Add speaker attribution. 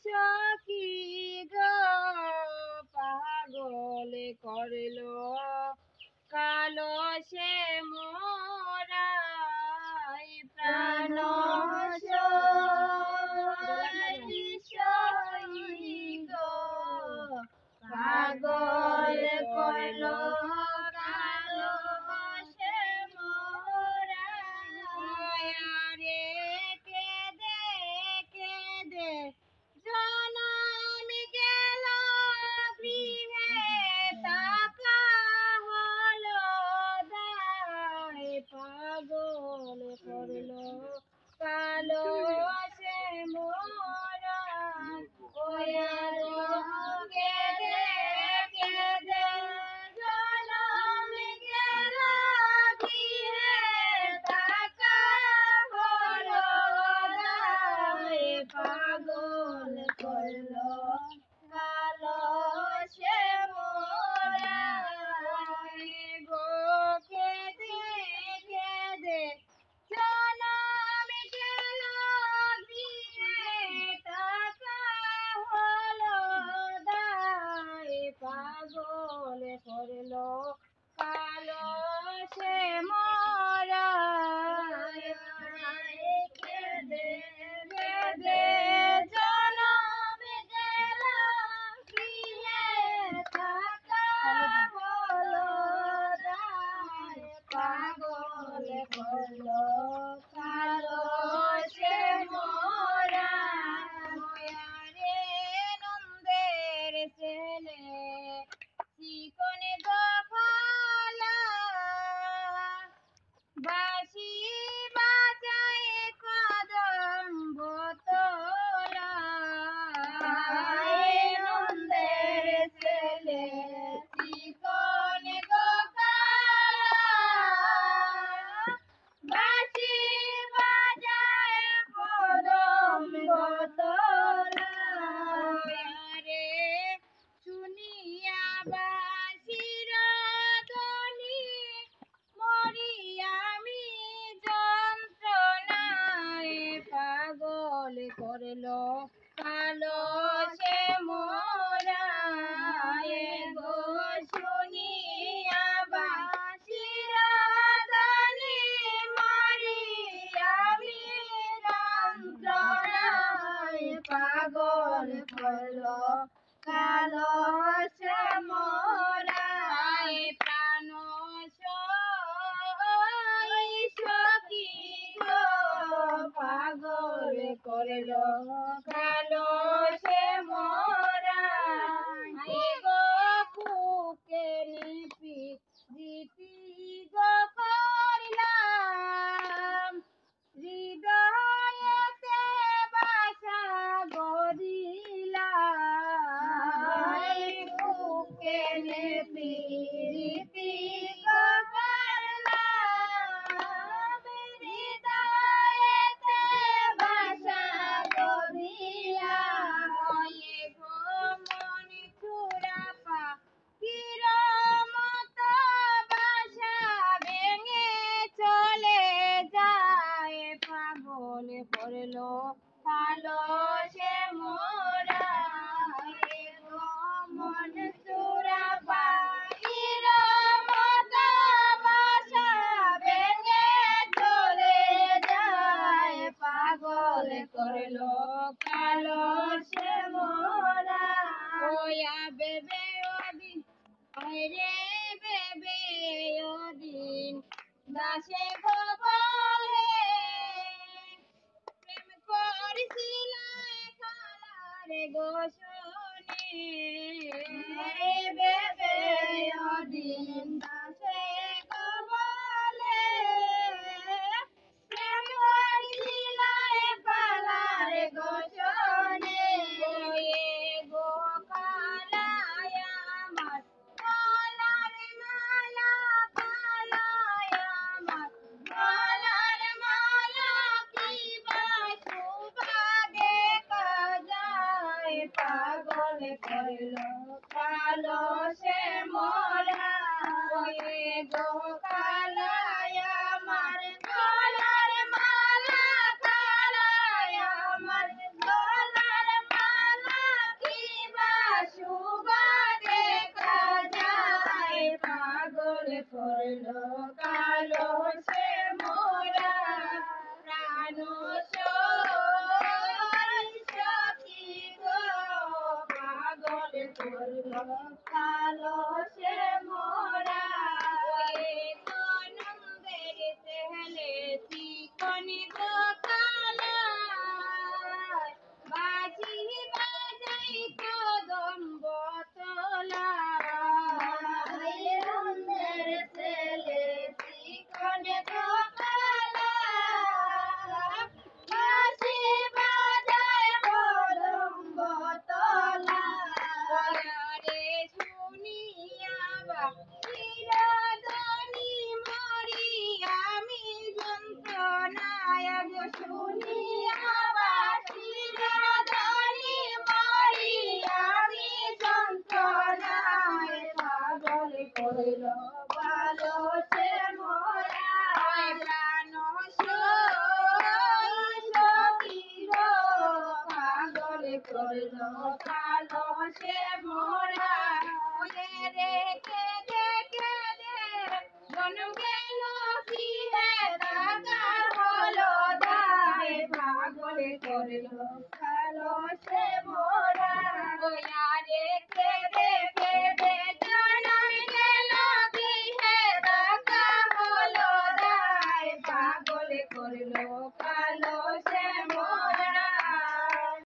Speaker 1: সখী গো পাগল করলো কালো সে মোরাই প্রাণ সখী গো পাগল করলো কালো সে মোরাই রে কেঁদে কেঁদে জনম গেল গৃহে তাকা হলো দায় পাগল করলো কালো সে মোরাই কেঁদে কেঁদে জনম গেল গৃহে তাকা হলো দায় পাগল করলো কালো সে মোরাই গো কেঁদে কেঁদে জনম গেল গৃহে তাকা হলো দায় পাগল করলো কালো সে মোরাই কেঁদে কেঁদে জনম গেল গৃহে থাকা হলো দায় পাগল করলো কালো সে মোরাই রে নন্দের ছেলে চিকন গফলা বাঁশি বাজায় কদম্ব তোলা নন্দের ছেলে চিকন গফলা বাঁশি বাজায় কদম্ব তোলা রে শুনিয়া বাঁশির ধ্বনি মরি আমি যন্ত্রণায় পাগল করলো কালো সে মোরাই গো শুনিয়া বাঁশির ধ্বনি মরি আমি যন্ত্রণায় পাগল করলো কালো সে মোরাই প্রাণ সখী গো পাগল করলো কালো সে মোরাই গো বুকে লিপি জিপি গো করলাম হৃদয়েতে বাসা গড়িলাম বুকে লিপি জিপি গো করলাম হৃদয়েতে বাসা গড়িলাম গো মন চূড়া পাখির মতো বাসা ভেঙে চলে যায় পাগল করলো কালো সে মোরাই গো মন চূড়া পাখির মতো বাসা ভেঙে চলে যায় পাগল করলো কালো সে মোরাই ওয়া বেবে ওদিন রে বেবে ওদিন দাসে গো বলে প্রেম করেছিলাম খালারে গো শোনে বেবে ওদিন দাসে গো বলে প্রেম করেছিলাম খালারে গো শোনে গো কালায় আমার গলার মালা কালায় আমার গলার মালা কি বাসুবাদে কাজায় পাগল করলো কালো সে মোরাই গো কালায় আমার গলার মালা করলো কালো সে মোরা প্রাণ সখী গো পাগল করলো কালো সে মোরা নন্দের সেহলে চিকনি গো কালা বাজি বাজাই কদম্ব তোলা নন্দের ছেলে চিকনি গো কালা বাজি বাজাই কদম্ব তোলা রে শুনিয়া বা চিরদনি মরি আমি যন্ত্রণায় শুনিয়া বা চিরদনি মরি আমি যন্ত্রণায় পাগল কইল ভালো সে মোরা প্রাণ সখী গো পাগল কইল ভালো সে মোরা রেখে দেখে জন্ম গেল কি হে দাগা হলো দায় পাগল করলো